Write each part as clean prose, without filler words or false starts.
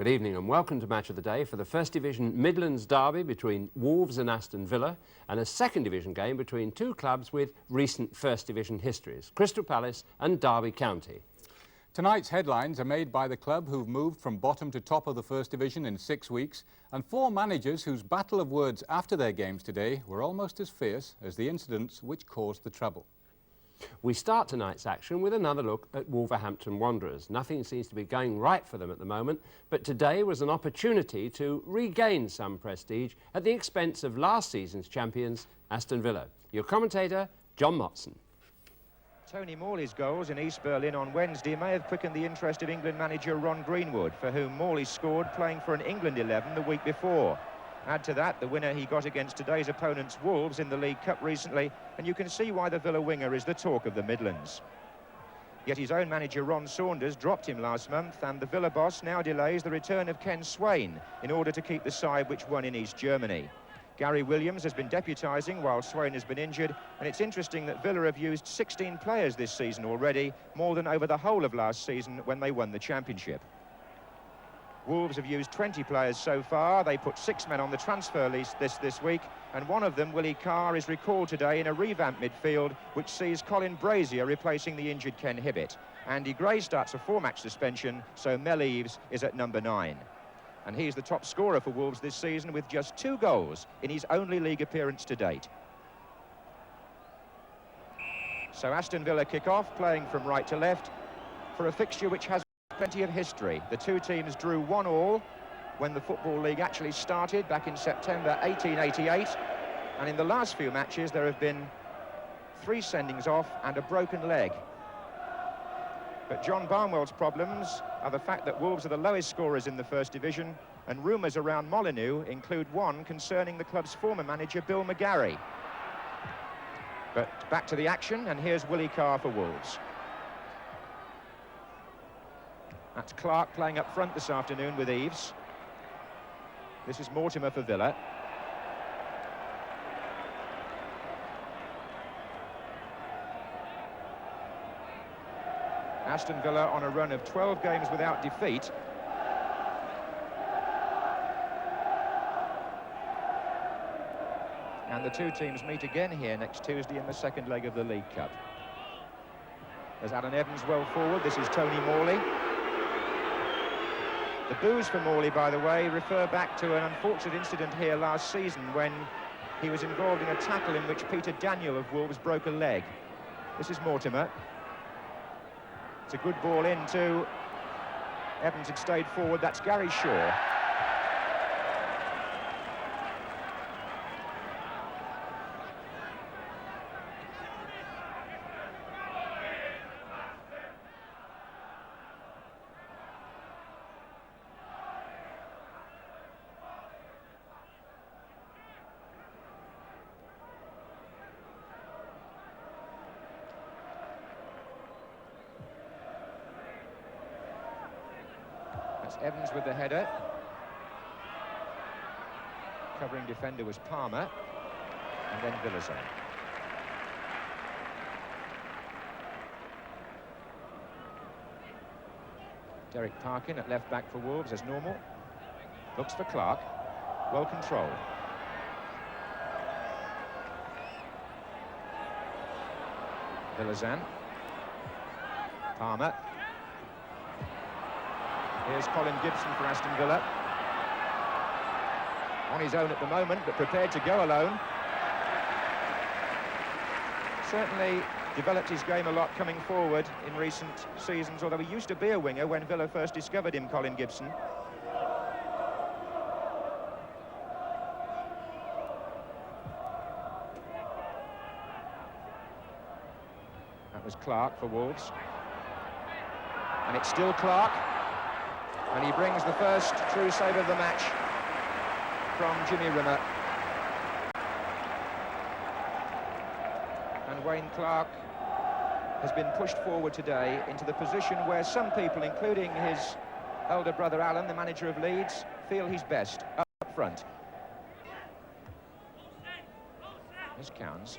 Good evening and welcome to Match of the Day for the First Division Midlands derby between Wolves and Aston Villa and a Second Division game between two clubs with recent First Division histories, Crystal Palace and Derby County. Tonight's headlines are made by the club who've moved from bottom to top of the First Division in 6 weeks and four managers whose battle of words after their games today were almost as fierce as the incidents which caused the trouble. We start tonight's action with another look at Wolverhampton Wanderers. Nothing seems to be going right for them at the moment, but today was an opportunity to regain some prestige at the expense of last season's champions, Aston Villa. Your commentator, John Motson. Tony Morley's goals in East Berlin on Wednesday may have quickened the interest of England manager Ron Greenwood, for whom Morley scored playing for an England 11 the week before. Add to that the winner he got against today's opponents Wolves in the League Cup recently, and you can see why the Villa winger is the talk of the Midlands. Yet his own manager Ron Saunders dropped him last month, and the Villa boss now delays the return of Ken Swain in order to keep the side which won in East Germany. Gary Williams has been deputising while Swain has been injured, and it's interesting that Villa have used 16 players this season already, more than over the whole of last season when they won the championship. Wolves have used 20 players so far. They put 6 men on the transfer list this week, and one of them, Willie Carr, is recalled today in a revamped midfield which sees Colin Brazier replacing the injured Ken Hibbett. Andy Gray starts a 4-match suspension, so Mel Eves is at number 9. And he's the top scorer for Wolves this season with just 2 goals in his only league appearance to date. So Aston Villa kick off, playing from right to left, for a fixture which has plenty of history. The two teams drew 1-1 when the Football League actually started back in September 1888, and in the last few matches there have been 3 sendings off and a broken leg. But John Barnwell's problems are the fact that Wolves are the lowest scorers in the First Division, and rumours around Molineux include one concerning the club's former manager Bill McGarry. But back to the action, and here's Willie Carr for Wolves. That's Clark playing up front this afternoon with Eves. This is Mortimer for Villa. Aston Villa on a run of 12 games without defeat. And the two teams meet again here next Tuesday in the second leg of the League Cup. There's Alan Evans well forward. This is Tony Morley. The boos for Morley, by the way, refer back to an unfortunate incident here last season when he was involved in a tackle in which Peter Daniel of Wolves broke a leg. This is Mortimer. It's a good ball in too. Evans had stayed forward. That's Gary Shaw. Evans with the header. Covering defender was Palmer, and then Villazon. Derek Parkin at left back for Wolves as normal. Looks for Clark. Well controlled. Villazon. Palmer. Here's Colin Gibson for Aston Villa. On his own at the moment, but prepared to go alone. Certainly developed his game a lot coming forward in recent seasons, although he used to be a winger when Villa first discovered him, Colin Gibson. That was Clark for Wolves. And it's still Clark. And he brings the first true save of the match from Jimmy Rimmer. And Wayne Clark has been pushed forward today into the position where some people, including his elder brother Alan, the manager of Leeds, feel he's best, up front. Here's Cowns.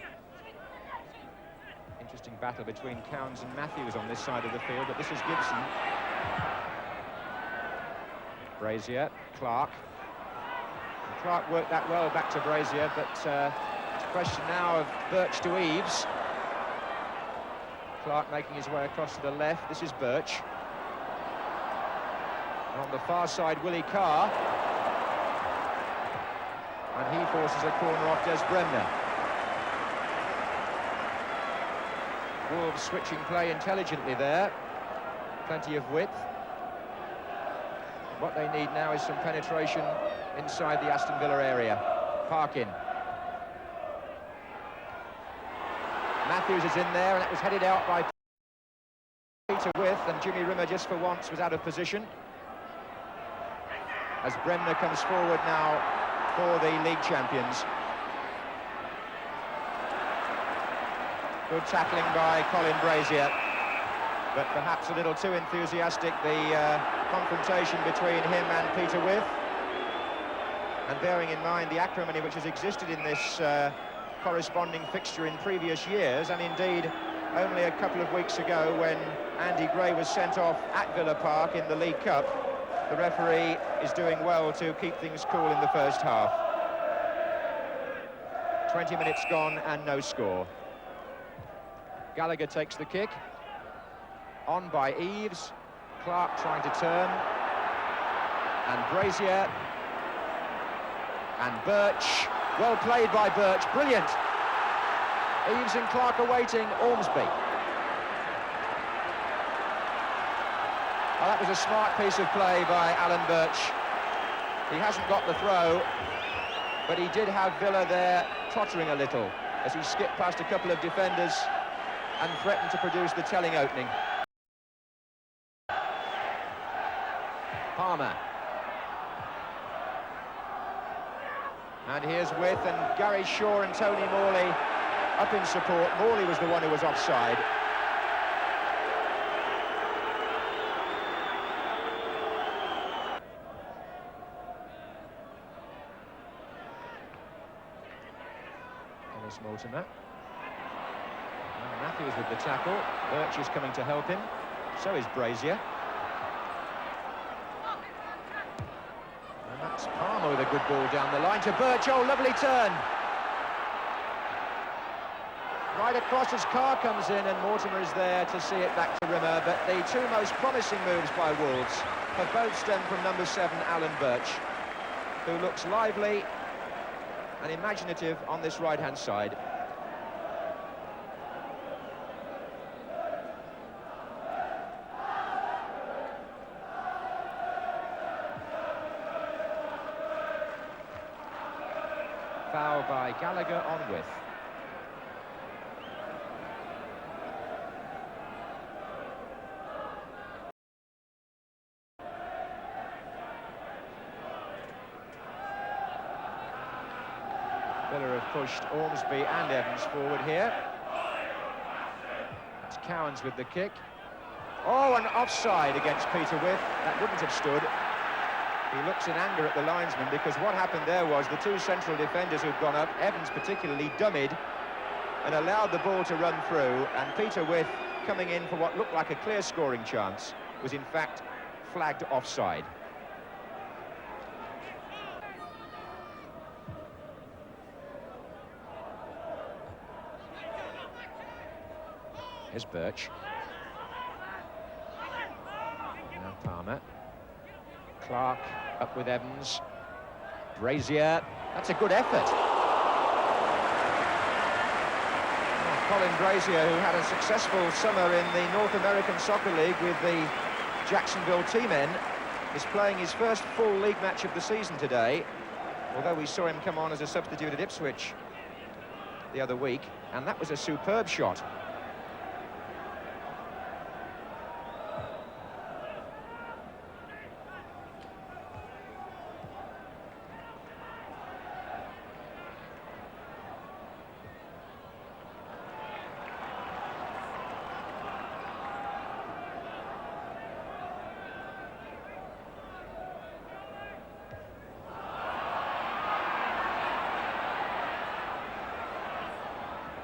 Interesting battle between Cowns and Matthews on this side of the field, but this is Gibson. Brazier, Clark. And Clark worked that well back to Brazier, but it's a question now of Birch to Eves. Clark making his way across to the left. This is Birch. And on the far side, Willie Carr. And he forces a corner off Des Bremner. Wolves switching play intelligently there. Plenty of width. What they need now is some penetration inside the Aston Villa area. Parkin. Matthews is in there, and it was headed out by Peter With, and Jimmy Rimmer just for once was out of position. As Bremner comes forward now for the league champions. Good tackling by Colin Brazier, but perhaps a little too enthusiastic, the confrontation between him and Peter With. And bearing in mind the acrimony which has existed in this corresponding fixture in previous years, and indeed only a couple of weeks ago when Andy Gray was sent off at Villa Park in the League Cup, the referee is doing well to keep things cool in the first half. 20 minutes gone and no score. Gallagher takes the kick. On by Eves. Clark trying to turn. And Brazier. And Birch. Well played by Birch. Brilliant. Eves and Clark awaiting Ormsby. Oh, that was a smart piece of play by Alan Birch. He hasn't got the throw, but he did have Villa there tottering a little as he skipped past a couple of defenders and threatened to produce the telling opening. Palmer. And here's With, and Gary Shaw and Tony Morley up in support. Morley was the one who was offside. Ellis Mortimer. And Matthews with the tackle. Birch is coming to help him. So is Brazier. And that's Palmer with a good ball down the line to Birch. Oh, lovely turn. Right across as Carr comes in, and Mortimer is there to see it back to Rimmer. But the two most promising moves by Wolves have both stemmed from number 7, Alan Birch, who looks lively and imaginative on this right-hand side. Foul by Gallagher on With. Villa have pushed Ormsby and Evans forward here. It's Cowans with the kick. Oh, an offside against Peter With. That wouldn't have stood. He looks in anger at the linesman, because what happened there was the two central defenders who'd gone up, Evans particularly, dummied and allowed the ball to run through, and Peter With, coming in for what looked like a clear scoring chance, was in fact flagged offside. Here's Birch. Now Palmer. Clark up with Evans. Brazier. That's a good effort. Oh, Colin Brazier, who had a successful summer in the North American Soccer League with the Jacksonville T-Men, is playing his first full league match of the season today, although we saw him come on as a substitute at Ipswich the other week, and that was a superb shot.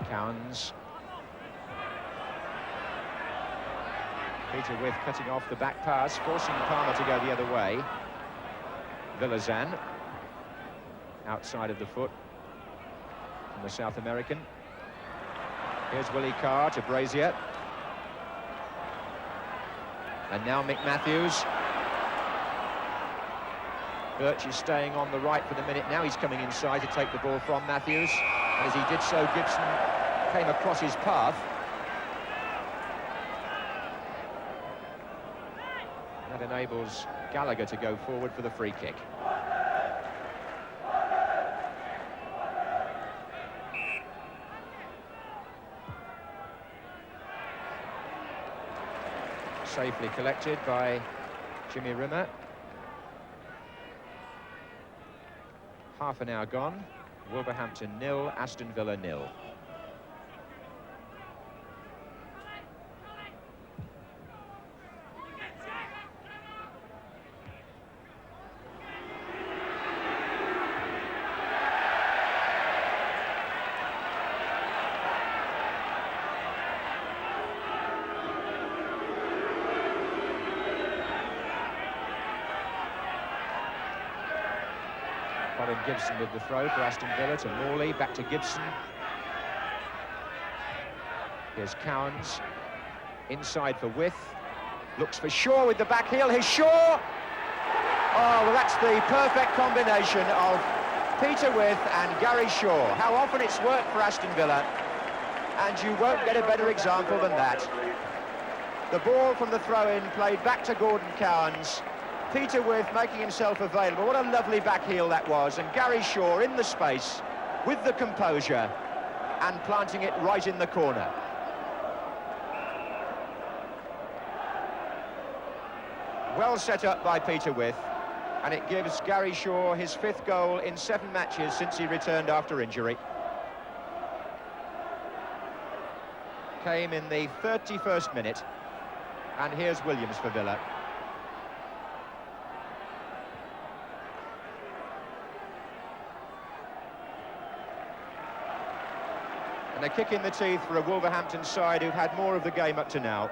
Cowans. Peter With cutting off the back pass, forcing Palmer to go the other way. Villazan, outside of the foot from the South American. Here's Willie Carr to Brazier. And now Mick Matthews. Birch is staying on the right for the minute. Now he's coming inside to take the ball from Matthews. And as he did so, Gibson came across his path. That enables Gallagher to go forward for the free kick. Safely collected by Jimmy Rimmer. Half an hour gone. Wolverhampton 0, Aston Villa 0. Colin Gibson with the throw for Aston Villa to Morley, back to Gibson. Here's Cowans, inside for Wyth, looks for Shaw with the back heel, here's Shaw! Oh, well, that's the perfect combination of Peter Wyth and Gary Shaw. How often it's worked for Aston Villa, and you won't get a better example than that. The ball from the throw-in played back to Gordon Cowans. Peter Wyth making himself available. What a lovely back heel that was. And Gary Shaw in the space with the composure and planting it right in the corner. Well set up by Peter Wyth, and it gives Gary Shaw his 5th goal in 7 matches since he returned after injury. Came in the 31st minute, and here's Williams for Villa. And a kick in the teeth for a Wolverhampton side who've had more of the game up to now.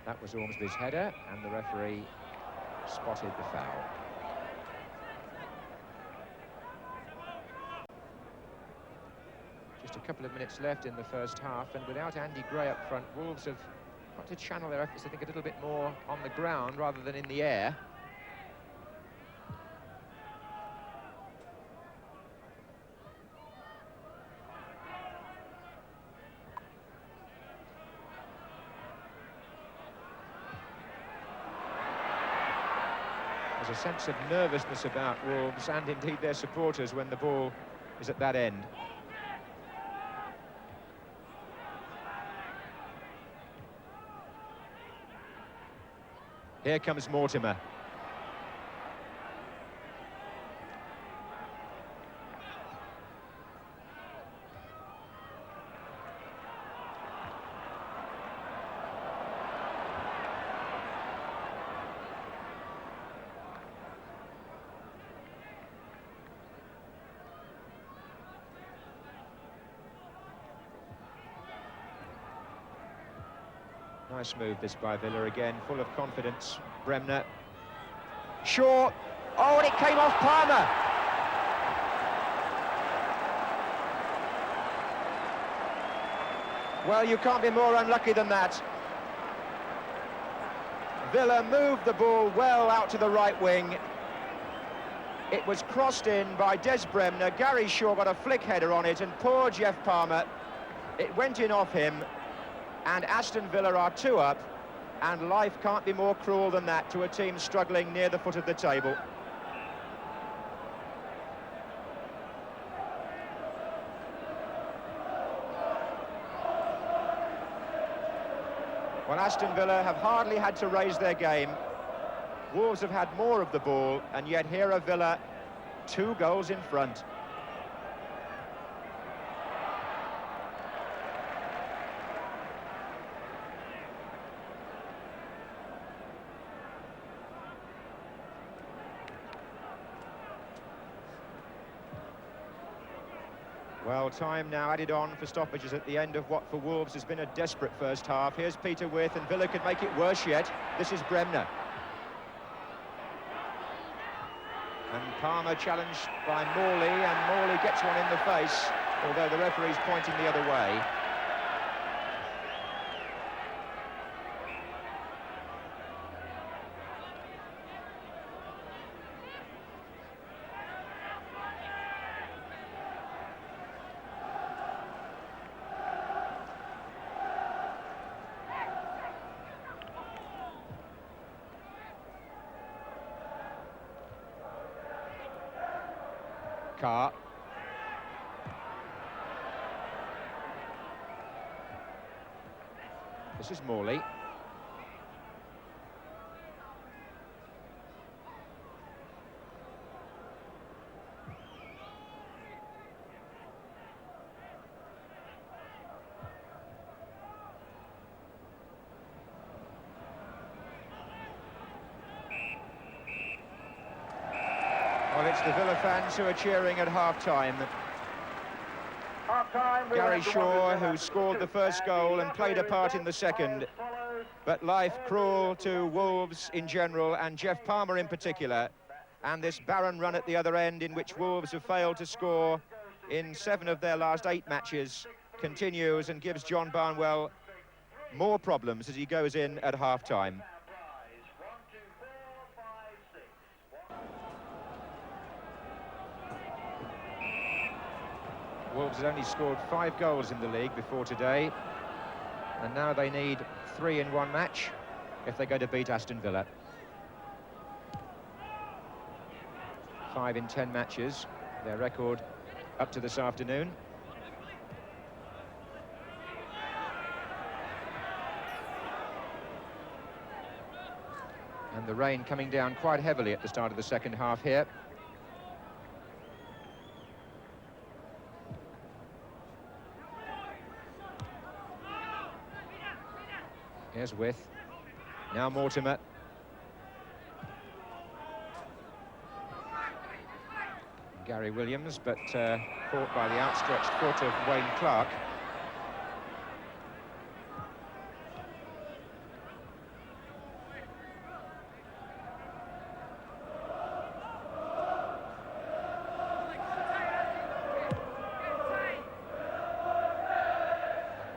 That was Ormsby's header, and the referee spotted the foul. Just a couple of minutes left in the first half, and without Andy Gray up front, Wolves have got to channel their efforts, I think, a little bit more on the ground rather than in the air. There's a sense of nervousness about Wolves and indeed their supporters when the ball is at that end. Here comes Mortimer. Nice move this by Villa again, full of confidence. Bremner. Shaw. Oh, and it came off Palmer. Well, you can't be more unlucky than that. Villa moved the ball well out to the right wing. It was crossed in by Des Bremner. Gary Shaw got a flick header on it, and poor Jeff Palmer, it went in off him. And Aston Villa are 2 up, and life can't be more cruel than that to a team struggling near the foot of the table. Well, Aston Villa have hardly had to raise their game. Wolves have had more of the ball, and yet here are Villa 2 goals in front. Well, time now added on for stoppages at the end of what for Wolves has been a desperate first half. Here's Peter With, and Villa could make it worse yet. This is Bremner. And Palmer challenged by Morley, and Morley gets one in the face, although the referee's pointing the other way. Carr. This is Morley. Well, it's the Villa fans who are cheering at half-time. Gary Shaw, who scored the first goal and played a part in the second. But life cruel to Wolves in general, and Jeff Palmer in particular. And this barren run at the other end, in which Wolves have failed to score in 7 of their last 8 matches, continues and gives John Barnwell more problems as he goes in at half-time. Wolves had only scored 5 goals in the league before today, and now they need 3 in one match if they're going to beat Aston Villa. 5 in 10 matches, their record up to this afternoon. And the rain coming down quite heavily at the start of the second half here. Here's With. Now Mortimer. Gary Williams, but caught by the outstretched foot of Wayne Clark.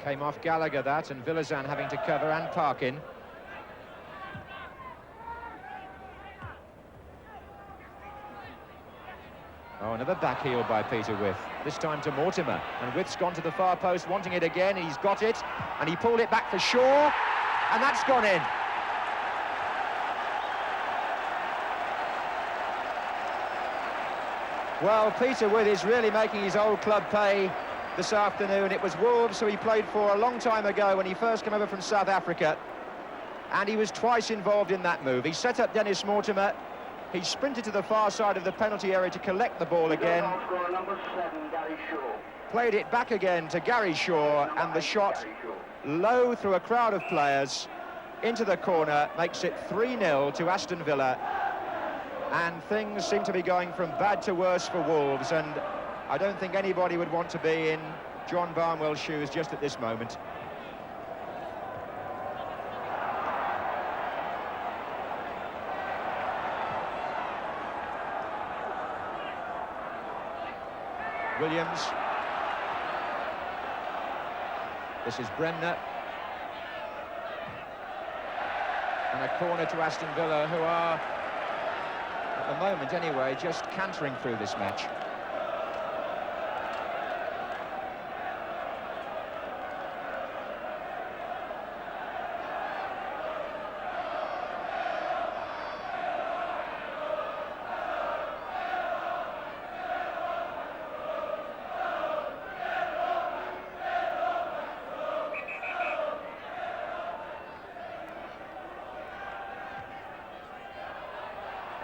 Came off Gallagher, that, and Villazan having to cover, and Parkin. Oh, another back heel by Peter With, this time to Mortimer. And With's gone to the far post, wanting it again, and he's got it. And he pulled it back for Shaw, and that's gone in. Well, Peter With is really making his old club pay this afternoon. It was Wolves, who he played for a long time ago when he first came over from South Africa, and he was twice involved in that move. He set up Dennis Mortimer, he sprinted to the far side of the penalty area to collect the ball again, played it back again to Gary Shaw, and the shot low through a crowd of players into the corner makes it 3-0 to Aston Villa, and things seem to be going from bad to worse for Wolves, and I don't think anybody would want to be in John Barnwell's shoes just at this moment. Williams. This is Bremner. And a corner to Aston Villa, who are, at the moment anyway, just cantering through this match.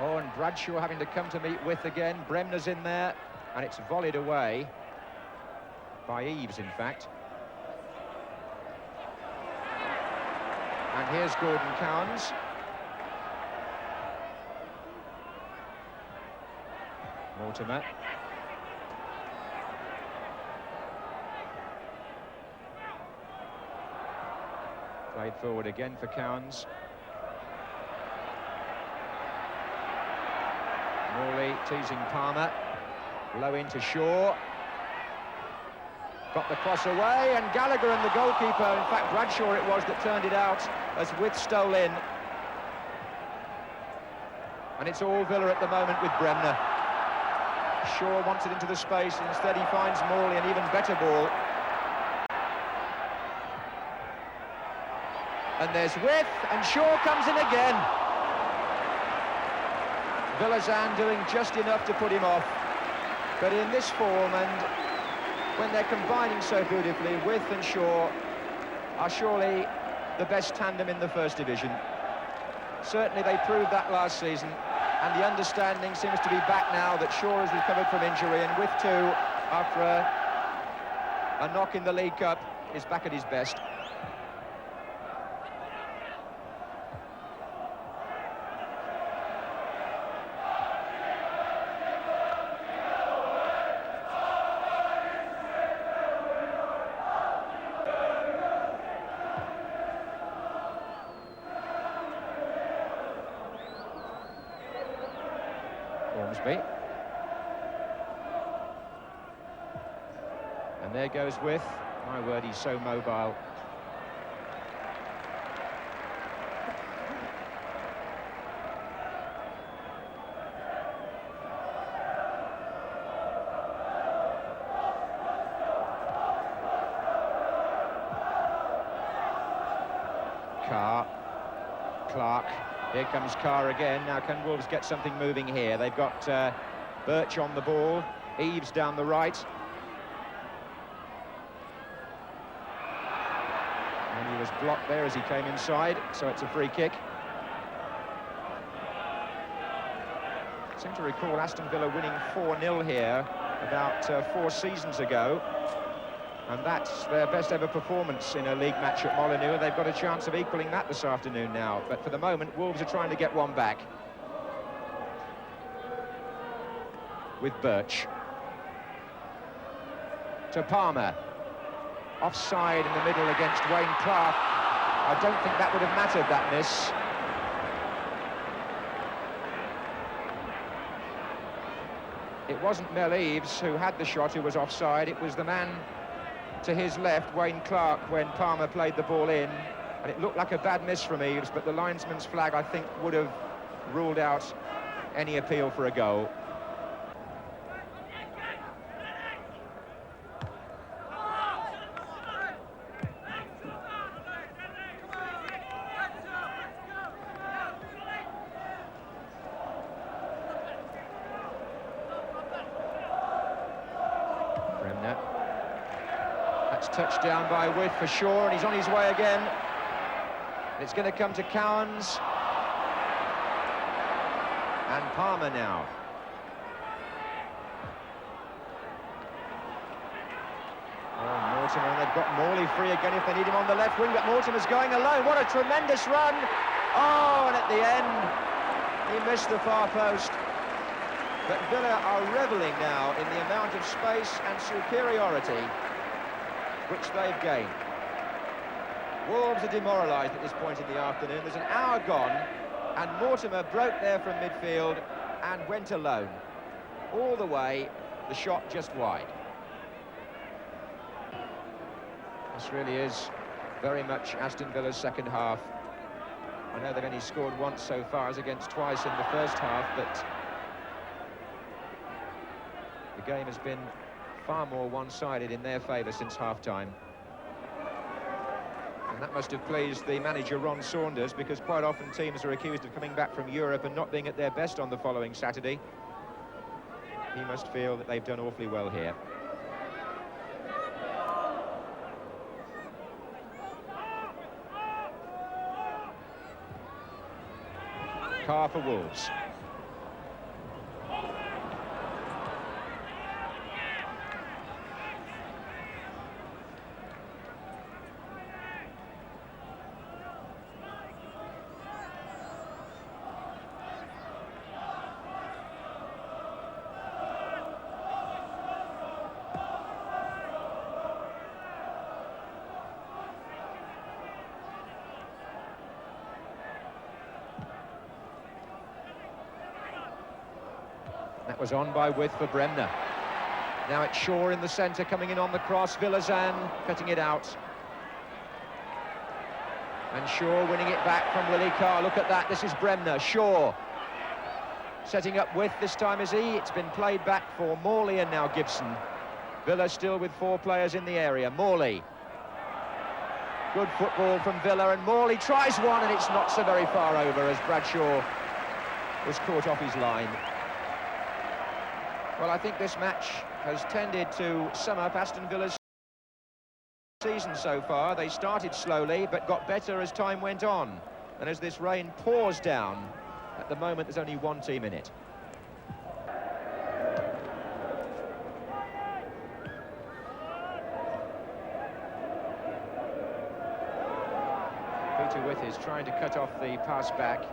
Oh, and Bradshaw having to come to meet With again. Bremner's in there, and it's volleyed away by Eves, in fact. And here's Gordon Cowans. Mortimer. Played forward again for Cowans. Morley teasing Palmer. Low into Shaw. Got the cross away, and Gallagher and the goalkeeper, in fact Bradshaw it was, that turned it out as Wyth stole in. And it's all Villa at the moment with Bremner. Shaw wants it into the space, and instead he finds Morley, an even better ball. And there's Wyth, and Shaw comes in again. Villazan doing just enough to put him off. But in this form, and when they're combining so beautifully, Wyth and Shaw are surely the best tandem in the First Division. Certainly they proved that last season, and the understanding seems to be back now that Shaw has recovered from injury, and Wyth too, after a knock in the League Cup, is back at his best. And there goes Wyth. My word, he's so mobile. Clark. Here comes Carr again. Now, can Wolves get something moving here? They've got Birch on the ball. Eves down the right. And he was blocked there as he came inside, so it's a free kick. I seem to recall Aston Villa winning 4-0 here about 4 seasons ago. And that's their best ever performance in a league match at Molineux, and they've got a chance of equalling that this afternoon now. But for the moment, Wolves are trying to get one back. With Birch. To Palmer. Offside in the middle against Wayne Clark. I don't think that would have mattered, that miss. It wasn't Mel Eves who had the shot who was offside, it was the man to his left, Wayne Clark, when Palmer played the ball in, and it looked like a bad miss from Eves, but the linesman's flag, I think, would have ruled out any appeal for a goal. Touched down by Wyth for sure, and he's on his way again. It's going to come to Cowans. And Palmer now. Oh, Mortimer, and they've got Morley free again if they need him on the left wing, but Mortimer's going alone. What a tremendous run. Oh, and at the end, he missed the far post. But Villa are revelling now in the amount of space and superiority which they've gained. Wolves are demoralised at this point in the afternoon. There's an hour gone, and Mortimer broke there from midfield and went alone. All the way, the shot just wide. This really is very much Aston Villa's second half. I know they've only scored once so far, as against twice in the first half, but the game has been far more one-sided in their favour since half-time. And that must have pleased the manager, Ron Saunders, because quite often teams are accused of coming back from Europe and not being at their best on the following Saturday. He must feel that they've done awfully well here. Carr for Wolves. That was on by With for Bremner. Now it's Shaw in the centre, coming in on the cross. Villazan cutting it out. And Shaw winning it back from Willie Carr. Look at that, this is Bremner. Shaw setting up With this time, is he? It's been played back for Morley and now Gibson. Villa still with 4 players in the area. Morley. Good football from Villa, and Morley tries one, and it's not so very far over as Bradshaw was caught off his line. Well, I think this match has tended to sum up Aston Villa's season so far. They started slowly, but got better as time went on. And as this rain pours down, at the moment there's only one team in it. Peter With is trying to cut off the pass back.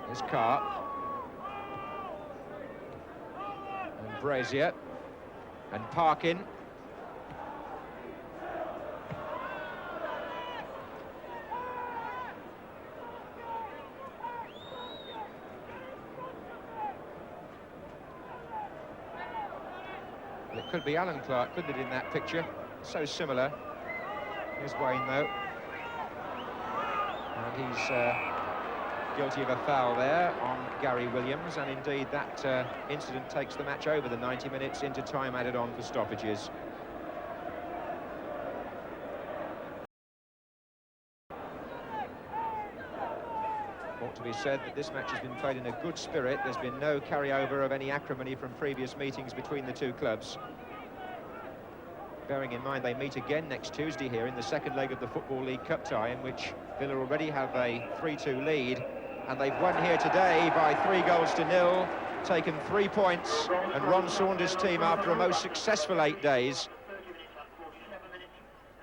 There's Carr. And Brazier. And Parkin. It could be Alan Clark, couldn't it, in that picture? So similar. Here's Wayne, though. And he's guilty of a foul there on Gary Williams, and indeed that incident takes the match over the 90 minutes into time added on for stoppages. Ought to be said that this match has been played in a good spirit. There's been no carryover of any acrimony from previous meetings between the two clubs. Bearing in mind they meet again next Tuesday here in the second leg of the Football League Cup tie, in which Villa already have a 3-2 lead. And they've won here today by 3-0, taken 3 points, and Ron Saunders' team, after a most successful 8 days,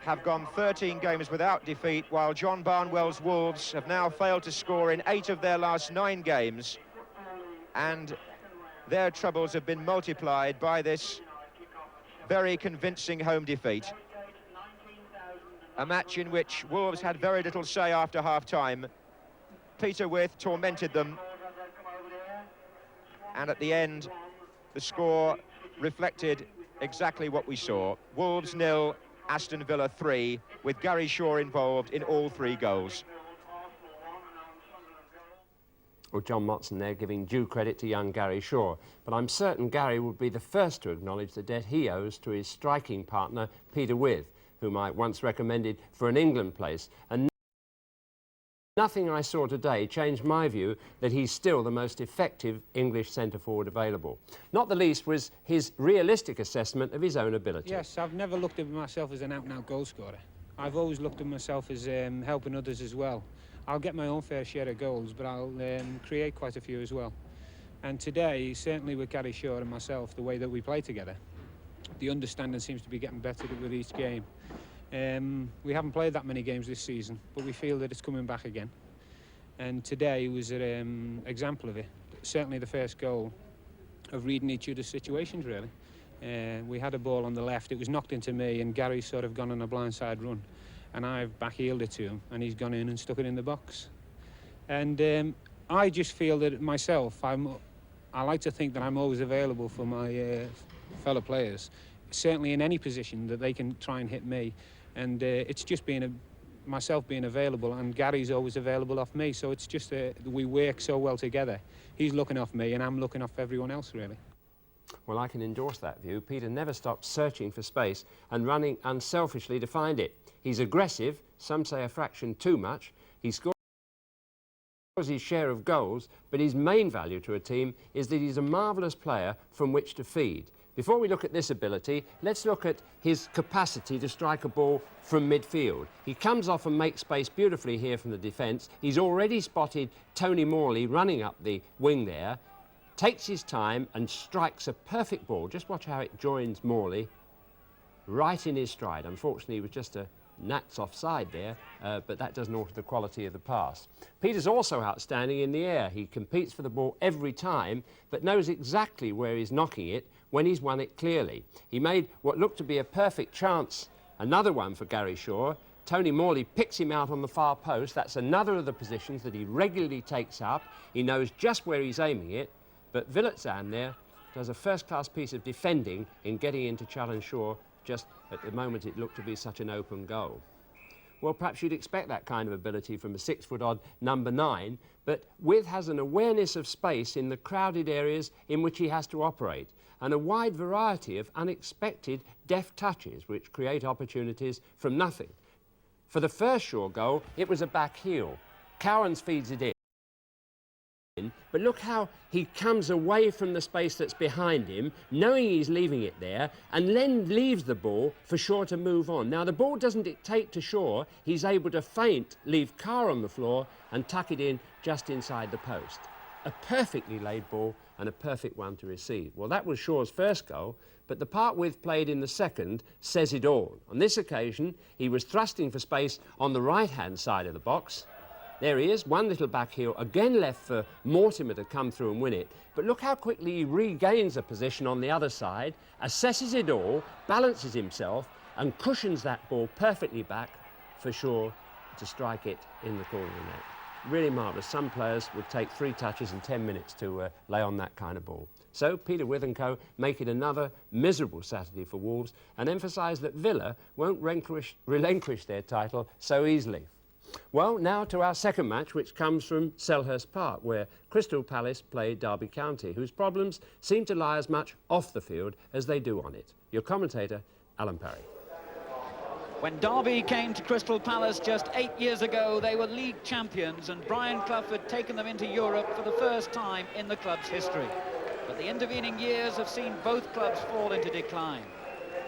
have gone 13 games without defeat, while John Barnwell's Wolves have now failed to score in 8 of their last 9 games, and their troubles have been multiplied by this very convincing home defeat. A match in which Wolves had very little say after half-time. Peter With tormented them, and at the end the score reflected exactly what we saw. Wolves 0, Aston Villa 3, with Gary Shaw involved in all 3 goals. Well, John Motson there giving due credit to young Gary Shaw, but I'm certain Gary would be the first to acknowledge the debt he owes to his striking partner Peter With, whom I once recommended for an England place, and nothing I saw today changed my view that he's still the most effective English centre-forward available. Not the least was his realistic assessment of his own ability. Yes, I've never looked at myself as an out-and-out goal scorer. I've always looked at myself as helping others as well. I'll get my own fair share of goals, but I'll create quite a few as well. And today, certainly with Gary Shaw and myself, the way that we play together, the understanding seems to be getting better with each game. We haven't played that many games this season, but we feel that it's coming back again. And today was an example of it. Certainly the first goal of reading each other's situations, really. We had a ball on the left, it was knocked into me, and Gary's sort of gone on a blindside run. And I've back-heeled it to him, and he's gone in and stuck it in the box. And I just feel that myself, I like to think that I'm always available for my fellow players, certainly in any position that they can try and hit me. And it's just myself being available, and Gary's always available off me, so it's just we work so well together. He's looking off me, and I'm looking off everyone else, really. Well, I can endorse that view. Peter never stops searching for space and running unselfishly to find it. He's aggressive, some say a fraction too much. He scores his share of goals, but his main value to a team is that he's a marvellous player from which to feed. Before we look at this ability, let's look at his capacity to strike a ball from midfield. He comes off and makes space beautifully here from the defence. He's already spotted Tony Morley running up the wing there, takes his time and strikes a perfect ball. Just watch how it joins Morley right in his stride. Unfortunately, it was just a gnat's offside there, but that doesn't alter the quality of the pass. Peter's also outstanding in the air. He competes for the ball every time, but knows exactly where he's knocking it, when he's won it clearly. He made what looked to be a perfect chance, another one for Gary Shaw. Tony Morley picks him out on the far post. That's another of the positions that he regularly takes up. He knows just where he's aiming it, but Villotsan there does a first-class piece of defending in getting in to challenge Shaw just at the moment it looked to be such an open goal. Well, perhaps you'd expect that kind of ability from a 6-foot-odd number 9, but With has an awareness of space in the crowded areas in which he has to operate, and a wide variety of unexpected deft touches which create opportunities from nothing. For the first Shaw goal, it was a back heel. Cowans feeds it in, but look how he comes away from the space that's behind him, knowing he's leaving it there, and then leaves the ball for Shaw to move on. Now, the ball doesn't dictate to Shaw. He's able to feint, leave Carr on the floor, and tuck it in just inside the post. A perfectly laid ball and a perfect one to receive. Well, that was Shaw's first goal, but the part With played in the second says it all. On this occasion, he was thrusting for space on the right-hand side of the box. There he is, one little back heel, again left for Mortimer to come through and win it. But look how quickly he regains a position on the other side, assesses it all, balances himself, and cushions that ball perfectly back for Shaw to strike it in the corner of the net. Really marvellous. Some players would take 3 touches and 10 minutes to lay on that kind of ball. So Peter With and co make it another miserable Saturday for Wolves and emphasise that Villa won't relinquish their title so easily. Well, now to our second match, which comes from Selhurst Park, where Crystal Palace play Derby County, whose problems seem to lie as much off the field as they do on it. Your commentator, Alan Parry. When Derby came to Crystal Palace just 8 years ago, they were league champions, and Brian Clough had taken them into Europe for the first time in the club's history. But the intervening years have seen both clubs fall into decline.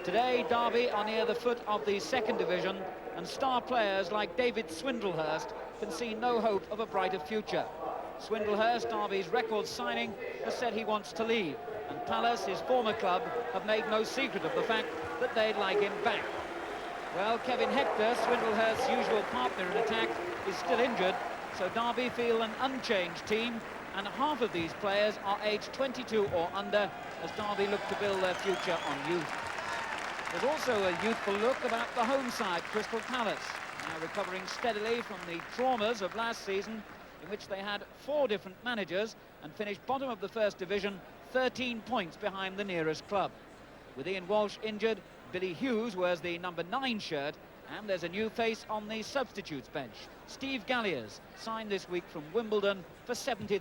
Today, Derby are near the foot of the second division, and star players like David Swindlehurst can see no hope of a brighter future. Swindlehurst, Derby's record signing, has said he wants to leave, and Palace, his former club, have made no secret of the fact that they'd like him back. Well, Kevin Hector, Swindlehurst's usual partner in attack, is still injured, so Derby feel an unchanged team, and half of these players are aged 22 or under, as Derby look to build their future on youth. There's also a youthful look about the home side, Crystal Palace, now recovering steadily from the traumas of last season, in which they had 4 different managers and finished bottom of the first division, 13 points behind the nearest club. With Ian Walsh injured, Billy Hughes wears the number 9 shirt, and there's a new face on the substitutes bench. Steve Galliers, signed this week from Wimbledon for £70,000.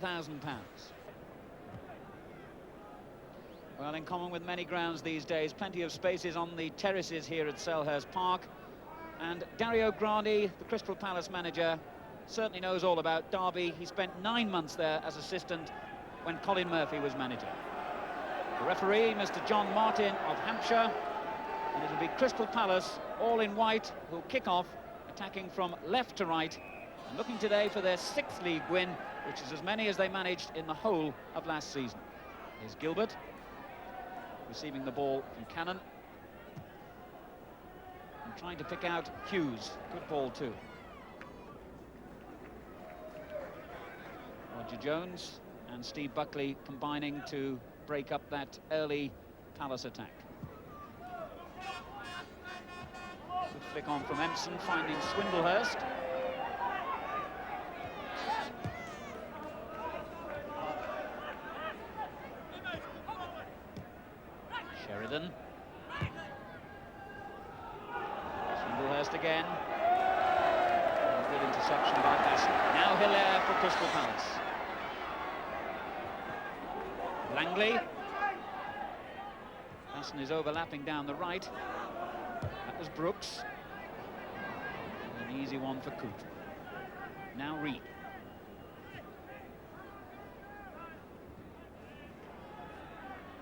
Well, in common with many grounds these days, plenty of spaces on the terraces here at Selhurst Park. And Gary O'Grady, the Crystal Palace manager, certainly knows all about Derby. He spent 9 months there as assistant when Colin Murphy was manager. The referee, Mr. John Martin of Hampshire, and it'll be Crystal Palace, all in white, who'll kick off, attacking from left to right, and looking today for their 6th league win, which is as many as they managed in the whole of last season. Here's Gilbert, receiving the ball from Cannon, and trying to pick out Hughes. Good ball too. Roger Jones and Steve Buckley combining to break up that early Palace attack. Good flick on from Empson, finding Swindlehurst. Sheridan. Swindlehurst again. Good interception by Aston. Now Hilaire for Crystal Palace. Langley. Aston is overlapping down the right. That was Brooks. An easy one for Coop. Now Reed.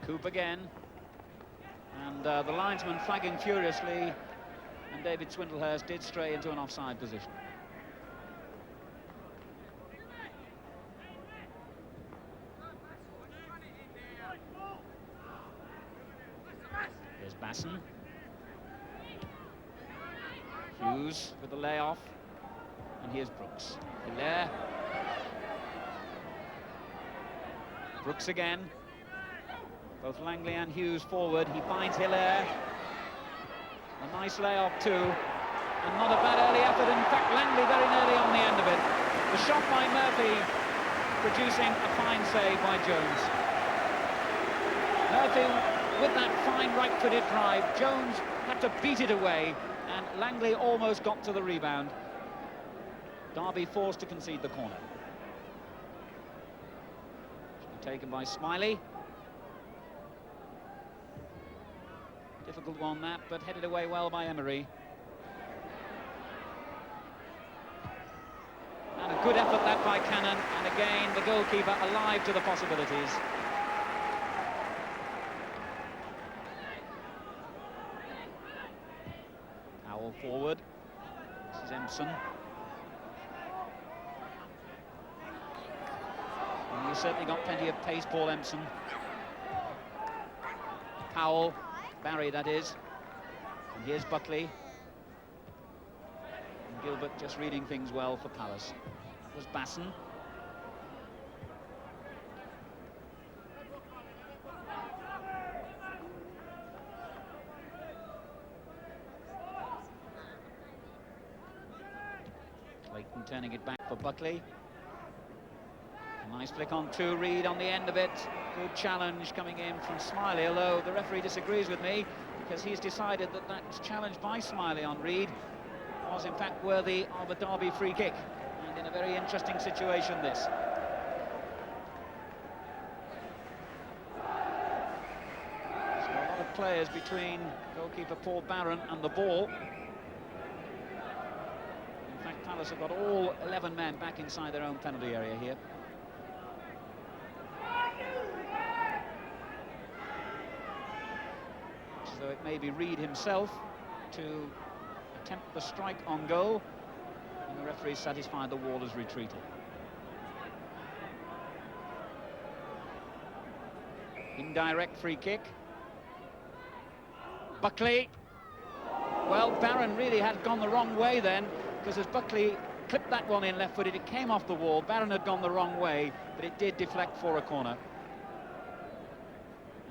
Coop again. And the linesman flagging furiously, and David Swindlehurst did stray into an offside position. Here's Basson. Hughes with the layoff, and here's Brooks. Hilaire. Brooks again. Both Langley and Hughes forward. He finds Hilaire. A nice layoff too. And not a bad early effort. In fact, Langley very nearly on the end of it. The shot by Murphy producing a fine save by Jones. Murphy with that fine right-footed drive. Jones had to beat it away, and Langley almost got to the rebound. Derby forced to concede the corner. Should be taken by Smiley. Difficult one that, but headed away well by Emery. And a good effort that by Cannon, and again the goalkeeper alive to the possibilities. Powell forward. This is Empson. And he's certainly got plenty of pace, Paul Empson. Powell, Barry that is. And here's Buckley. And Gilbert just reading things well for Palace. That was Basson. Clayton turning it back for Buckley. A nice flick on to Reed on the end of it. Good challenge coming in from Smiley, although the referee disagrees with me because he's decided that that challenge by Smiley on Reed was in fact worthy of a Derby free kick, and in a very interesting situation this. So a lot of players between goalkeeper Paul Barron and the ball. In fact, Palace have got all 11 men back inside their own penalty area here. As though it may be Reed himself to attempt the strike on goal, and the referee is satisfied the wall has retreated. Indirect free kick. Buckley. Well, Barron really had gone the wrong way then, because as Buckley clipped that one in left-footed, it came off the wall. Barron had gone the wrong way, but it did deflect for a corner.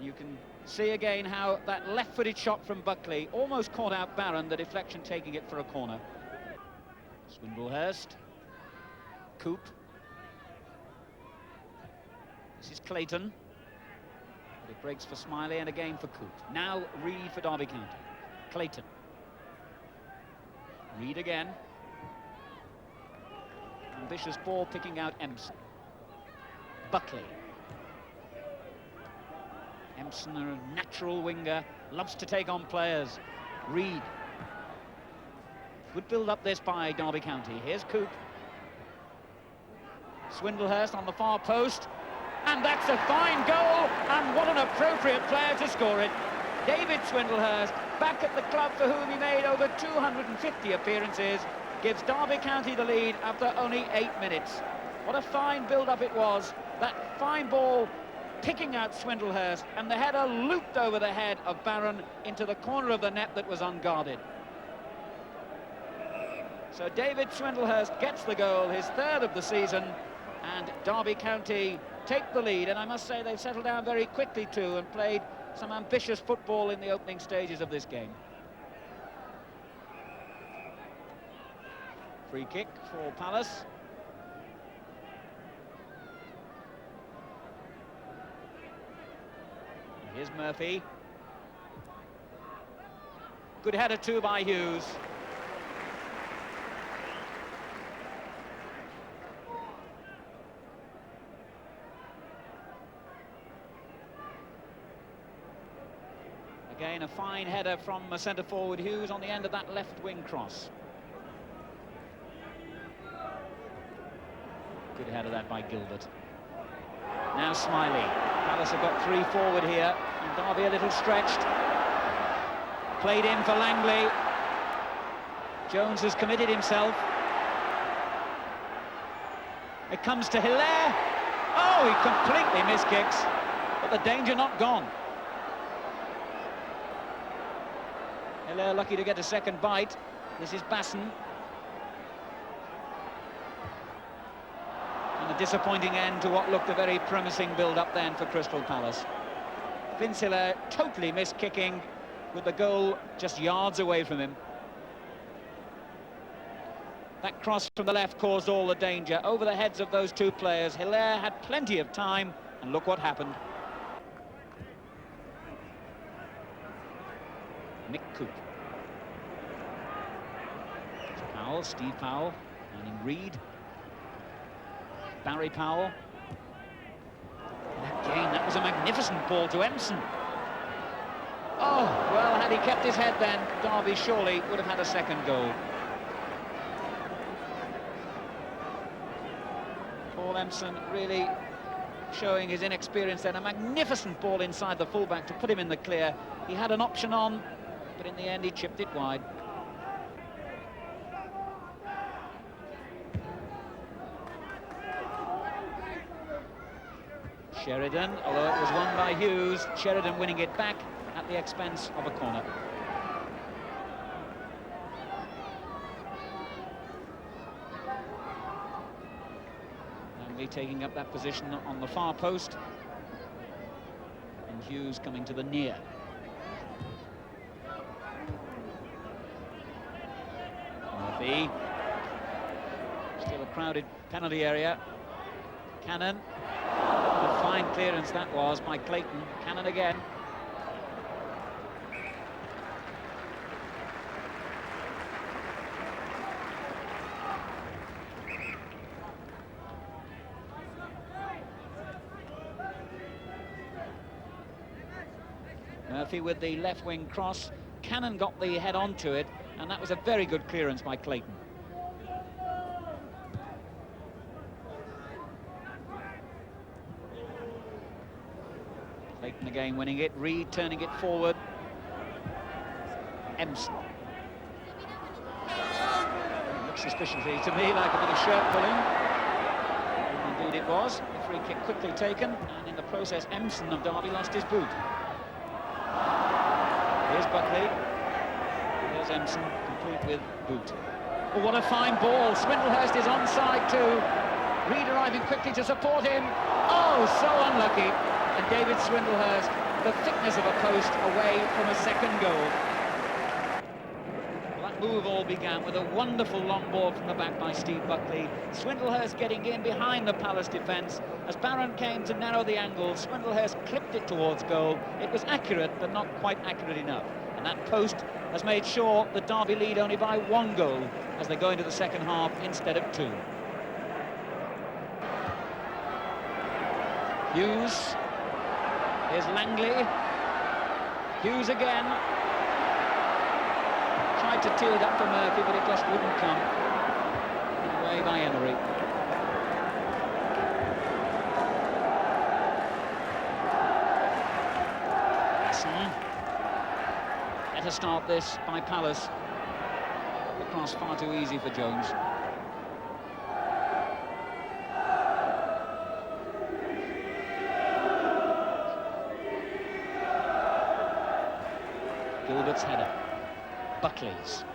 You can see again how that left-footed shot from Buckley almost caught out Barron, the deflection taking it for a corner. Swindlehurst. Coop. This is Clayton. But it breaks for Smiley and again for Coop. Now Reed for Derby County. Clayton. Reed again. Ambitious ball picking out Empson. Buckley. Empson, a natural winger, loves to take on players. Reed. Good build up this by Derby County. Here's Coop. Swindlehurst on the far post. And that's a fine goal, and what an appropriate player to score it. David Swindlehurst, back at the club for whom he made over 250 appearances, gives Derby County the lead after only 8 minutes. What a fine build-up it was. That fine ball picking out Swindlehurst, and the header looped over the head of Barron into the corner of the net that was unguarded. So David Swindlehurst gets the goal, his third of the season, and Derby County take the lead, and I must say they've settled down very quickly too and played some ambitious football in the opening stages of this game. Free kick for Palace. And here's Murphy. Good header too by Hughes. Again, a fine header from centre-forward Hughes on the end of that left wing cross. Good header that by Gilbert. Now Smiley. Palace have got 3 forward here, and Derby a little stretched. Played in for Langley. Jones has committed himself. It comes to Hilaire. Oh, he completely miskicks, but the danger not gone. Hilaire lucky to get a second bite. This is Basson. And a disappointing end to what looked a very promising build-up then for Crystal Palace. Vince Hilaire totally missed kicking, with the goal just yards away from him. That cross from the left caused all the danger. Over the heads of those two players, Hilaire had plenty of time, and look what happened. Mick Coop. Powell, Steve Powell, finding Reed. Barry Powell. And again, that was a magnificent ball to Empson. Oh, well, had he kept his head then, Derby surely would have had a second goal. Paul Empson really showing his inexperience then. A magnificent ball inside the fullback to put him in the clear. He had an option on, but in the end he chipped it wide. Sheridan, although it was won by Hughes, Sheridan winning it back at the expense of a corner. Langley taking up that position on the far post, and Hughes coming to the near. Murphy. Still a crowded penalty area. Cannon. A fine clearance that was by Clayton. Cannon again. Murphy with the left wing cross. Cannon got the head onto it, and that was a very good clearance by Clayton. Clayton again winning it, Reed turning it forward. Empson. Looks suspiciously to me like a bit of shirt pulling. And indeed it was. The free kick quickly taken, and in the process Empson of Derby lost his boot. Here's Buckley. Here's Empson, complete with boot. Oh, what a fine ball. Swindlehurst is onside too. Reed arriving quickly to support him. Oh, so unlucky. And David Swindlehurst, the thickness of a post away from a second goal. Well, that move all began with a wonderful long ball from the back by Steve Buckley. Swindlehurst getting in behind the Palace defence. As Barron came to narrow the angle, Swindlehurst clipped it towards goal. It was accurate, but not quite accurate enough. And that post has made sure the Derby lead only by one goal as they go into the second half instead of two. Hughes. Here's Langley. Hughes again. Tried to tee it up for Murphy, but it just wouldn't come. Away by Emery. Aston. Better start this by Palace. The cross far too easy for Jones. Gilbert's header. Buckley's.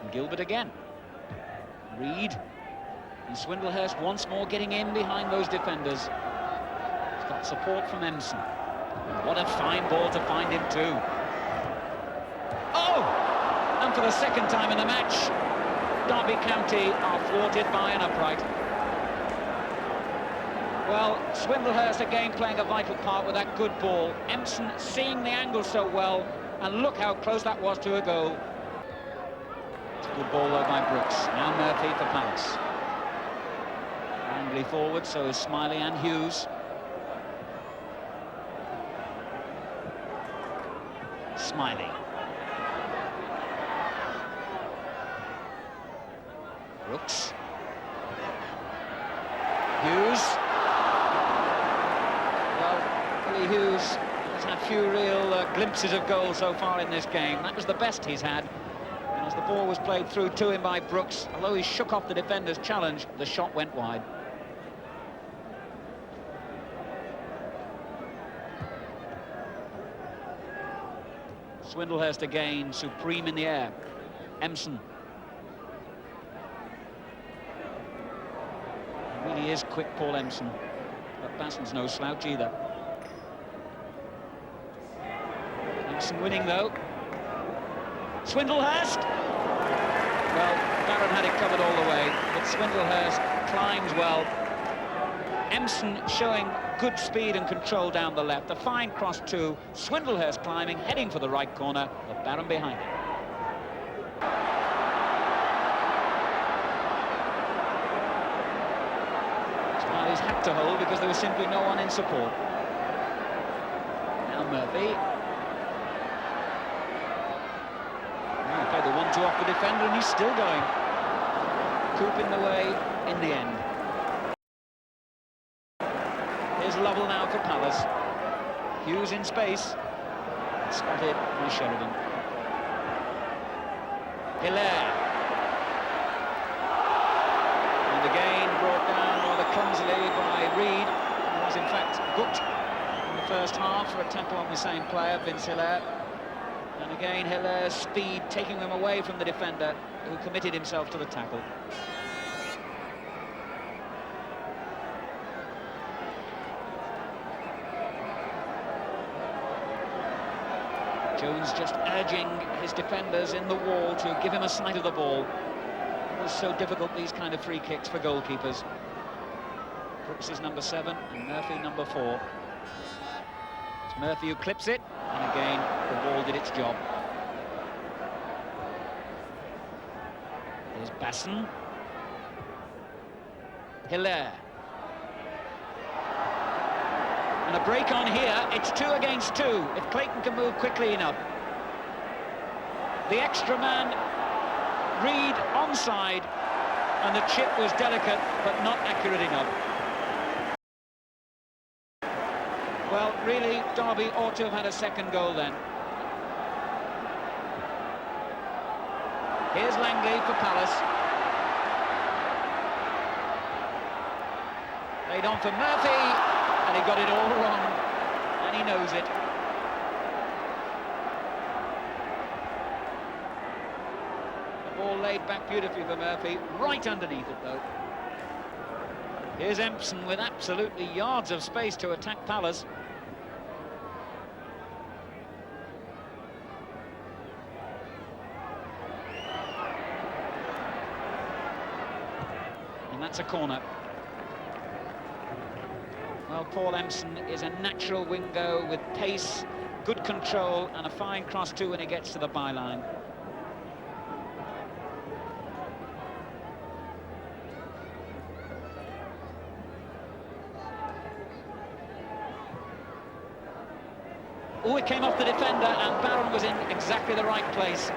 And Gilbert again. Reed. And Swindlehurst once more getting in behind those defenders. He's got support from Empson. And what a fine ball to find him too. Oh! And for the second time in the match, Derby County are thwarted by an upright. Well, Swindlehurst again playing a vital part with that good ball. Empson seeing the angle so well. And look how close that was to a goal. It's a good ball though by Brooks. Now Murphy for Palace. Langley forward, so is Smiley and Hughes. Smiley. Brooks. Hughes. Well, Billy Hughes has had few real glimpses of goal so far in this game. That was the best he's had. And as the ball was played through to him by Brooks, although he shook off the defender's challenge, the shot went wide. Swindlehurst again, supreme in the air. Empson. He really is quick, Paul Empson. But Basson's no slouch either. Empson winning though. Swindlehurst. Well, Barron had it covered all the way, but Swindlehurst climbs well. Empson showing good speed and control down the left. A fine cross too. Swindlehurst climbing, heading for the right corner, but Barron behind him. Smiley's had to hold because there was simply no one in support. Now Murphy. Played the 1-2 off the defender and he's still going. Coop in the way in the end. Here's Lovell now for Palace. Hughes in space. Spotted by Sheridan. Hilaire. And again brought down rather clumsily by Reed. He was in fact booked in the first half for a tackle on the same player, Vince Hilaire. And again, Hilaire's speed taking them away from the defender who committed himself to the tackle. Jones just urging his defenders in the wall to give him a sight of the ball. It was so difficult, these kind of free kicks for goalkeepers. Brooks is number 7 and Murphy number 4. It's Murphy who clips it. And again, the ball did its job. There's Basson. Hilaire. And a break on here. It's 2 against 2. If Clayton can move quickly enough. The extra man, Reed, onside. And the chip was delicate, but not accurate enough. Well, really, Derby ought to have had a second goal then. Here's Langley for Palace. Laid on for Murphy, and he got it all wrong, and he knows it. The ball laid back beautifully for Murphy, right underneath it though. Here's Empson with absolutely yards of space to attack Palace. And that's a corner. Well, Paul Empson is a natural wingo with pace, good control, and a fine cross too when he gets to the byline. Oh, it came off the defender, and Barron was in exactly the right place.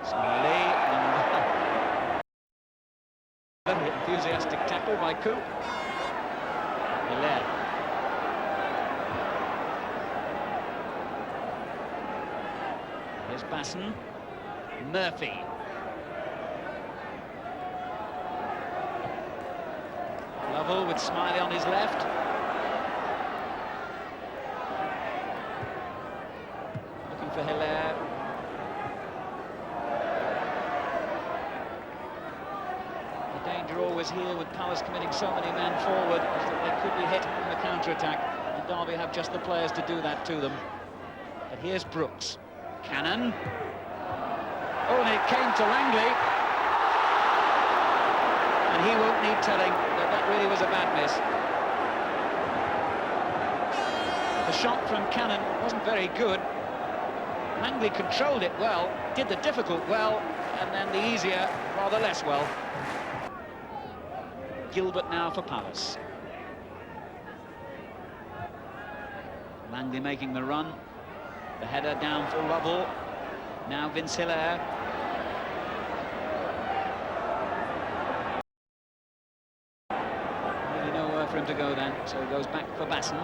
Smiley, and very enthusiastic tackle by Coop. Hilaire. Here's Basson. Murphy. Lovell with Smiley on his left. Looking for Hilaire. The danger always here with Palace committing so many men forward is that they could be hit in the counter-attack, and Derby have just the players to do that to them. But here's Brooks. Cannon. Oh, and it came to Langley. And he won't need telling that that really was a bad miss. The shot from Cannon wasn't very good. Langley controlled it well, did the difficult well, and then the easier rather less well. Gilbert now for Palace. Langley making the run. The header down for Lovell. Now Vince Hilaire. For him to go then, so he goes back for Basson.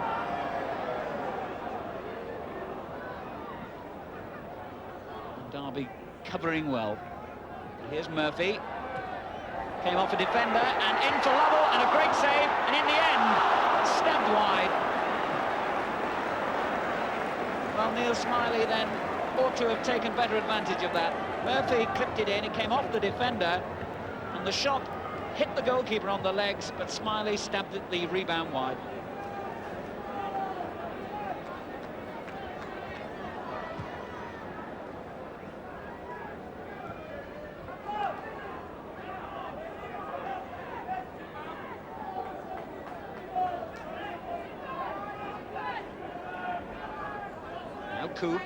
And Derby covering well. Here's Murphy. Came off a defender and in for Lovell, and a great save, and in the end, stabbed wide. Well, Neil Smiley then ought to have taken better advantage of that. Murphy clipped it in, it came off the defender, and the shot hit the goalkeeper on the legs, but Smiley stabbed at the rebound wide. Now Coop.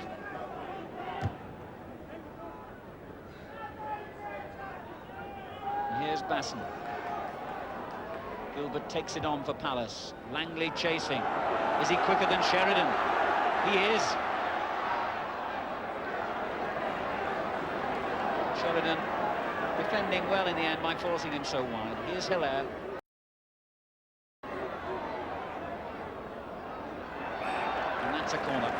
Here's Basson. Gilbert takes it on for Palace. Langley chasing. Is he quicker than Sheridan? He is. Sheridan defending well in the end by forcing him so wide. Here's Hilaire. And that's a corner.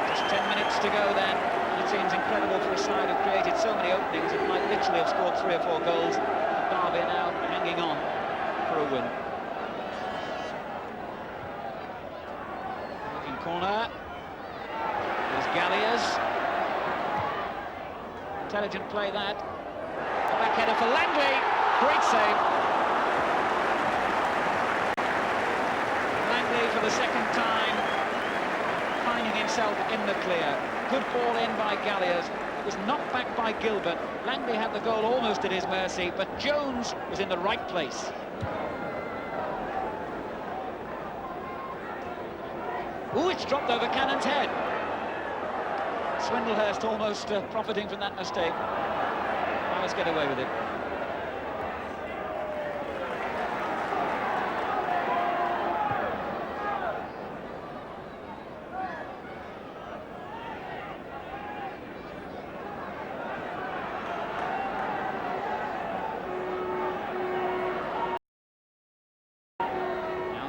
Just 10 minutes to go then. It seems incredible for a side who created so many openings and might literally have scored 3 or 4 goals. Derby now hanging on for a win. Looking corner. There's Galliers. Intelligent play that. A back header for Langley. Great save. Langley for the second time finding himself in the clear. Good ball in by Galliers. It was knocked back by Gilbert. Langley had the goal almost at his mercy, but Jones was in the right place. Ooh, it's dropped over Cannon's head. Swindlehurst almost profiting from that mistake. Now let's get away with it.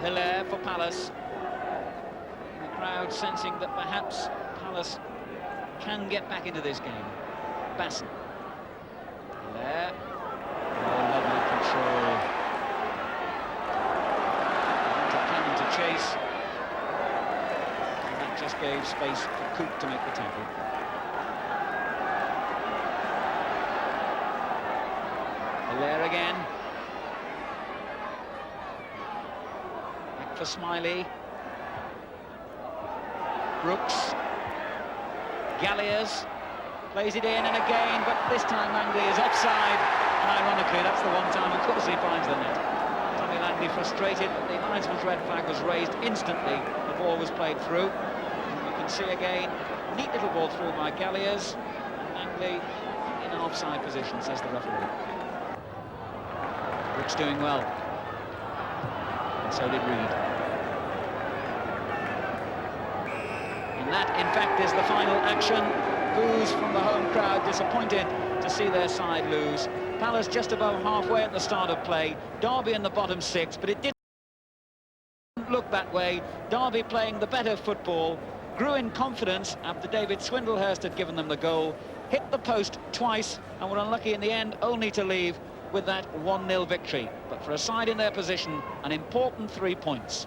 Hilaire for Palace. And the crowd sensing that perhaps Palace can get back into this game. Basson. Hilaire. Oh, lovely control. To Cannon to chase. And that just gave space for Coop to make the tackle. Hilaire again. For Smiley. Brooks. Galliers plays it in and again, but this time Langley is offside, and ironically that's the one time of course he finds the net. Tommy Langley frustrated, but the linesman's red flag was raised instantly. The ball was played through. And you can see again, neat little ball through by Galliers. Langley in an offside position, says the referee. Brooks doing well. And so did Reed. And that, in fact, is the final action. Boos from the home crowd, disappointed to see their side lose. Palace just above halfway at the start of play. Derby in the bottom 6, but it didn't look that way. Derby playing the better football, grew in confidence after David Swindlehurst had given them the goal, hit the post twice, and were unlucky in the end only to leave with that 1-0 victory. But for a side in their position, an important 3 points.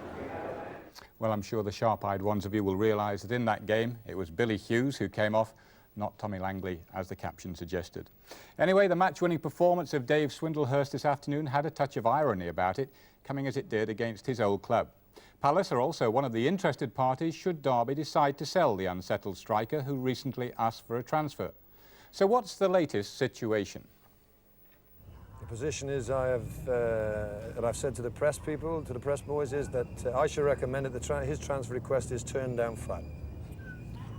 Well, I'm sure the sharp-eyed ones of you will realise that in that game it was Billy Hughes who came off, not Tommy Langley, as the caption suggested. Anyway, the match-winning performance of Dave Swindlehurst this afternoon had a touch of irony about it, coming as it did against his old club. Palace are also one of the interested parties should Derby decide to sell the unsettled striker who recently asked for a transfer. So what's the latest situation? The position is, I've said to the press people, to the press boys, is that I should recommend that his transfer request is turned down flat.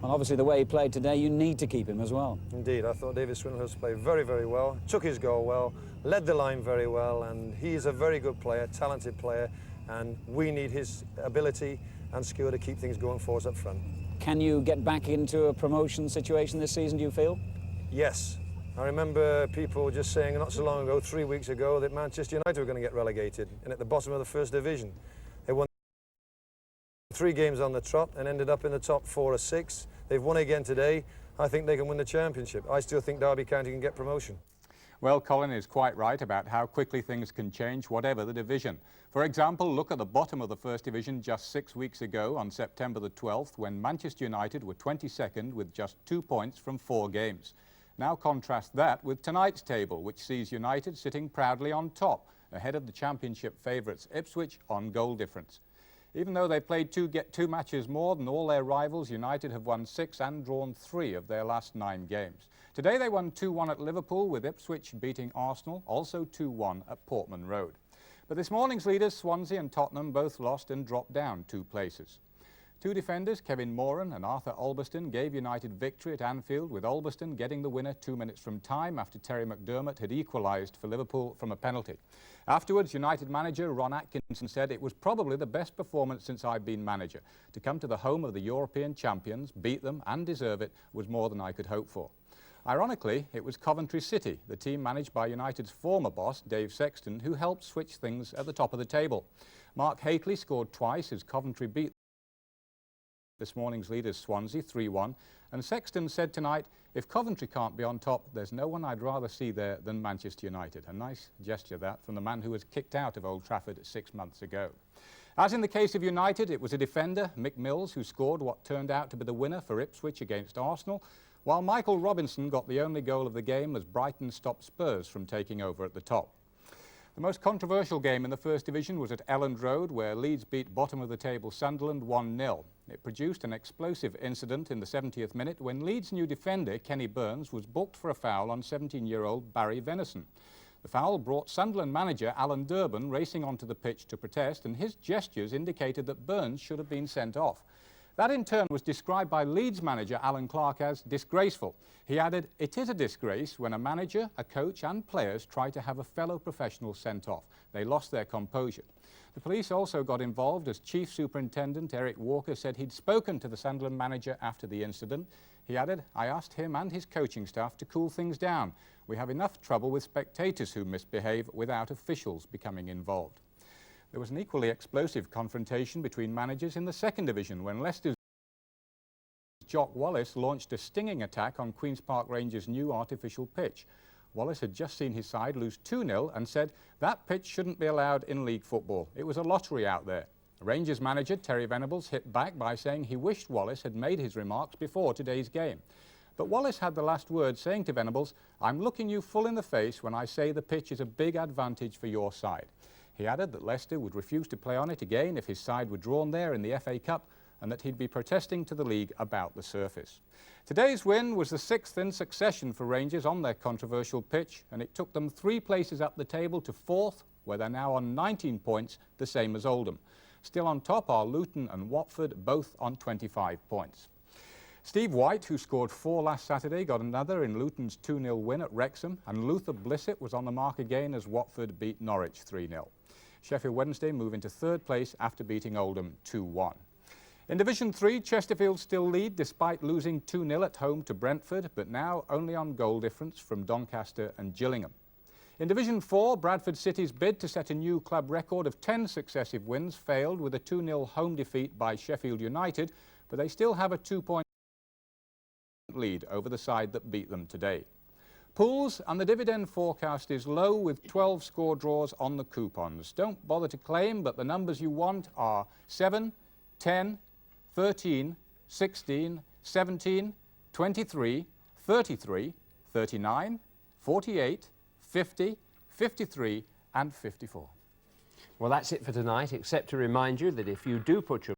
Well, obviously the way he played today, you need to keep him as well. Indeed, I thought David Swindlehurst played very, very well, took his goal well, led the line very well, and he's a very good player, talented player, and we need his ability and skill to keep things going for us up front. Can you get back into a promotion situation this season, do you feel? Yes. I remember people just saying not so long ago, 3 weeks ago, that Manchester United were going to get relegated and at the bottom of the first division. They won 3 games on the trot and ended up in the top 4 or 6. They've won again today. I think they can win the championship. I still think Derby County can get promotion. Well, Colin is quite right about how quickly things can change, whatever the division. For example, look at the bottom of the First Division just 6 weeks ago on September the 12th, when Manchester United were 22nd with just 2 points from 4 games. Now contrast that with tonight's table, which sees United sitting proudly on top, ahead of the Championship favourites Ipswich on goal difference. Even though they played two matches more than all their rivals, United have won 6 and drawn 3 of their last 9 games. Today they won 2-1 at Liverpool, with Ipswich beating Arsenal, also 2-1 at Portman Road. But this morning's leaders, Swansea and Tottenham, both lost and dropped down 2 places. 2 defenders, Kevin Moran and Arthur Ulberston, gave United victory at Anfield, with Ulberston getting the winner 2 minutes from time after Terry McDermott had equalised for Liverpool from a penalty. Afterwards, United manager Ron Atkinson said, "It was probably the best performance since I've been manager. To come to the home of the European champions, beat them and deserve it was more than I could hope for." Ironically, it was Coventry City, the team managed by United's former boss, Dave Sexton, who helped switch things at the top of the table. Mark Hateley scored twice as Coventry beat this morning's leaders Swansea 3-1, and Sexton said tonight, "If Coventry can't be on top, there's no one I'd rather see there than Manchester United." A nice gesture that from the man who was kicked out of Old Trafford 6 months ago. As in the case of United, it was a defender, Mick Mills, who scored what turned out to be the winner for Ipswich against Arsenal, while Michael Robinson got the only goal of the game as Brighton stopped Spurs from taking over at the top. The most controversial game in the First Division was at Elland Road, where Leeds beat bottom-of-the-table Sunderland 1-0. It produced an explosive incident in the 70th minute when Leeds' new defender, Kenny Burns, was booked for a foul on 17-year-old Barry Venison. The foul brought Sunderland manager Alan Durban racing onto the pitch to protest, and his gestures indicated that Burns should have been sent off. That in turn was described by Leeds manager Alan Clark as disgraceful. He added, "It is a disgrace when a manager, a coach and players try to have a fellow professional sent off. They lost their composure." The police also got involved as Chief Superintendent Eric Walker said he'd spoken to the Sunderland manager after the incident. He added, "I asked him and his coaching staff to cool things down. We have enough trouble with spectators who misbehave without officials becoming involved." There was an equally explosive confrontation between managers in the Second Division when Leicester's Jock Wallace launched a stinging attack on Queen's Park Rangers' new artificial pitch. Wallace had just seen his side lose 2-0 and said that pitch shouldn't be allowed in league football. It was a lottery out there. Rangers manager Terry Venables hit back by saying he wished Wallace had made his remarks before today's game. But Wallace had the last word, saying to Venables, "I'm looking you full in the face when I say the pitch is a big advantage for your side." He added that Leicester would refuse to play on it again if his side were drawn there in the FA Cup, and that he'd be protesting to the league about the surface. Today's win was the 6th in succession for Rangers on their controversial pitch, and it took them 3 places up the table to 4th, where they're now on 19 points, the same as Oldham. Still on top are Luton and Watford, both on 25 points. Steve White, who scored 4 last Saturday, got another in Luton's 2-0 win at Wrexham, and Luther Blissett was on the mark again as Watford beat Norwich 3-0. Sheffield Wednesday move into 3rd place after beating Oldham 2-1. In Division 3, Chesterfield still lead despite losing 2-0 at home to Brentford, but now only on goal difference from Doncaster and Gillingham. In Division 4, Bradford City's bid to set a new club record of 10 successive wins failed with a 2-0 home defeat by Sheffield United, but they still have a 2-point lead over the side that beat them today. Pools and the dividend forecast is low with 12 score draws on the coupons. Don't bother to claim, but the numbers you want are 7, 10, 13, 16, 17, 23, 33, 39, 48, 50, 53 and 54. Well, that's it for tonight, except to remind you that if you do put your